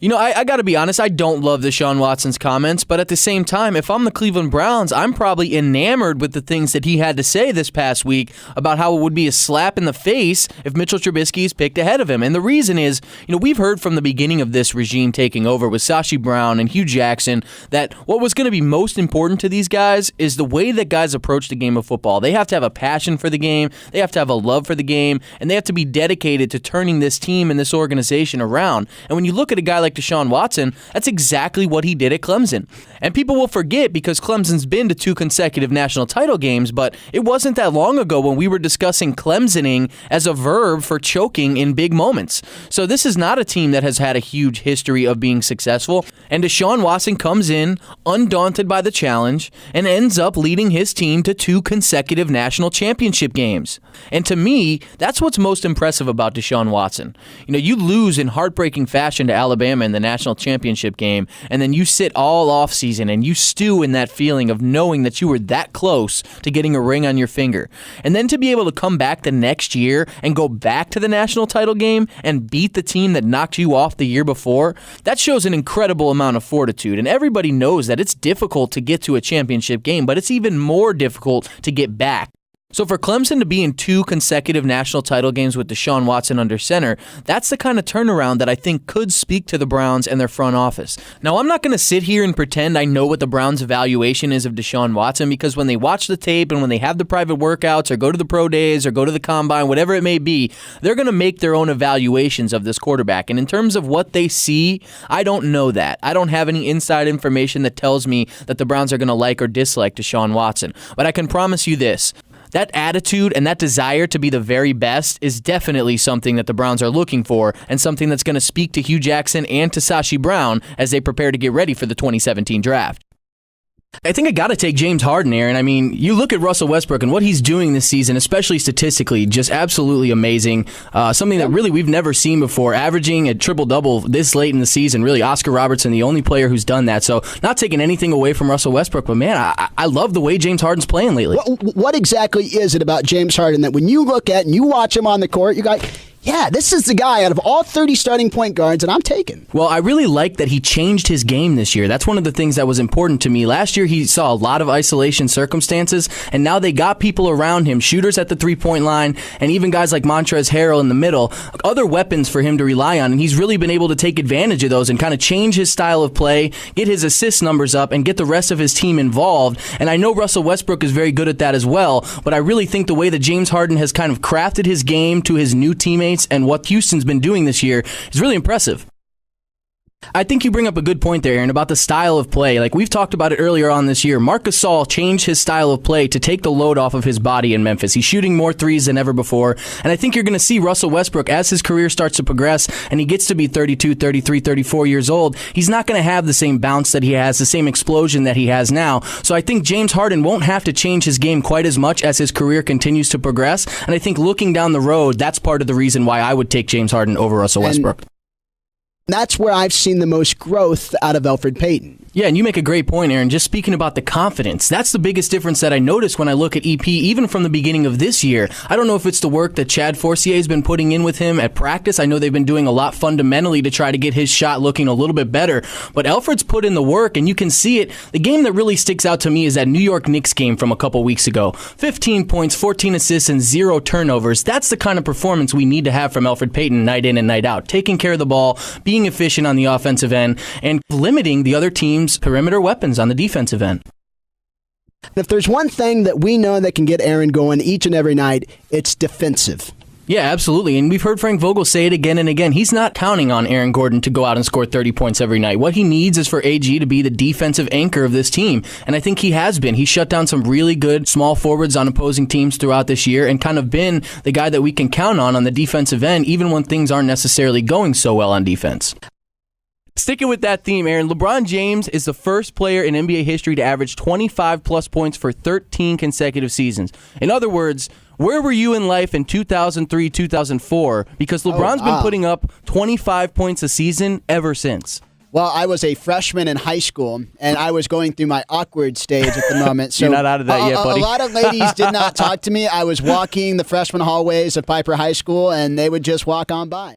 I got to be honest, I don't love Deshaun Watson's comments, but at the same time, if I'm the Cleveland Browns, I'm probably enamored with the things that he had to say this past week about how it would be a slap in the face if Mitchell Trubisky is picked ahead of him. And the reason is, we've heard from the beginning of this regime taking over with Sashi Brown and Hugh Jackson that what was going to be most important to these guys is the way that guys approach the game of football. They have to have a passion for the game, they have to have a love for the game, and they have to be dedicated to turning this team and this organization around. And when you look at a guy like Deshaun Watson, that's exactly what he did at Clemson. And people will forget because Clemson's been to 2 consecutive national title games, but it wasn't that long ago when we were discussing Clemsoning as a verb for choking in big moments. So this is not a team that has had a huge history of being successful, and Deshaun Watson comes in undaunted by the challenge and ends up leading his team to 2 consecutive national championship games. And to me, that's what's most impressive about Deshaun Watson. You lose in heartbreaking fashion to Alabama in the national championship game, and then you sit all offseason and you stew in that feeling of knowing that you were that close to getting a ring on your finger. And then to be able to come back the next year and go back to the national title game and beat the team that knocked you off the year before, that shows an incredible amount of fortitude. And everybody knows that it's difficult to get to a championship game, but it's even more difficult to get back. So for Clemson to be in 2 consecutive national title games with Deshaun Watson under center, that's the kind of turnaround that I think could speak to the Browns and their front office. Now, I'm not going to sit here and pretend I know what the Browns' evaluation is of Deshaun Watson, because when they watch the tape and when they have the private workouts or go to the pro days or go to the combine, whatever it may be, they're going to make their own evaluations of this quarterback. And in terms of what they see, I don't know that. I don't have any inside information that tells me that the Browns are going to like or dislike Deshaun Watson. But I can promise you this. That attitude and that desire to be the very best is definitely something that the Browns are looking for, and something that's going to speak to Hugh Jackson and to Sashi Brown as they prepare to get ready for the 2017 draft. I think I got to take James Harden, Aaron. I mean, you look at Russell Westbrook and what he's doing this season, especially statistically, just absolutely amazing. Something that really we've never seen before, averaging a triple-double this late in the season. Really, Oscar Robertson, the only player who's done that. So not taking anything away from Russell Westbrook, but man, I love the way James Harden's playing lately. What exactly is it about James Harden that when you look at and you watch him on the court, you go, yeah, this is the guy out of all 30 starting point guards that I'm taking. Well, I really like that he changed his game this year. That's one of the things that was important to me. Last year, he saw a lot of isolation circumstances, and now they got people around him, shooters at the three-point line, and even guys like Montrezl Harrell in the middle, other weapons for him to rely on, and he's really been able to take advantage of those and kind of change his style of play, get his assist numbers up, and get the rest of his team involved. And I know Russell Westbrook is very good at that as well, but I really think the way that James Harden has kind of crafted his game to his new teammates and what Houston's been doing this year is really impressive. I think you bring up a good point there, Aaron, about the style of play. Like we've talked about it earlier on this year. Marc Gasol changed his style of play to take the load off of his body in Memphis. He's shooting more threes than ever before. And I think you're going to see Russell Westbrook, as his career starts to progress and he gets to be 32, 33, 34 years old, he's not going to have the same bounce that he has, the same explosion that he has now. So I think James Harden won't have to change his game quite as much as his career continues to progress. And I think looking down the road, that's part of the reason why I would take James Harden over Russell Westbrook. That's where I've seen the most growth out of Elfrid Payton. Yeah, and you make a great point, Aaron. Just speaking about the confidence, that's the biggest difference that I notice when I look at EP, even from the beginning of this year. I don't know if it's the work that Chad Forcier has been putting in with him at practice. I know they've been doing a lot fundamentally to try to get his shot looking a little bit better. But Elfrid's put in the work, and you can see it. The game that really sticks out to me is that New York Knicks game from a couple weeks ago. 15 points, 14 assists, and 0 turnovers. That's the kind of performance we need to have from Elfrid Payton night in and night out. Taking care of the ball, being efficient on the offensive end, and limiting the other team's perimeter weapons on the defensive end. If there's one thing that we know that can get Aaron going each and every night, it's defensive. Yeah, absolutely. And we've heard Frank Vogel say it again and again. He's not counting on Aaron Gordon to go out and score 30 points every night. What he needs is for AG to be the defensive anchor of this team. And I think he has been. He shut down some really good small forwards on opposing teams throughout this year and kind of been the guy that we can count on the defensive end, even when things aren't necessarily going so well on defense. Sticking with that theme, Aaron, LeBron James is the first player in NBA history to average 25-plus points for 13 consecutive seasons. In other words, where were you in life in 2003, 2004? Because LeBron's been putting up 25 points a season ever since. Well, I was a freshman in high school, and I was going through my awkward stage at the moment. So you're not out of that yet, buddy. A lot of ladies did not talk to me. I was walking the freshman hallways of Piper High School, and they would just walk on by.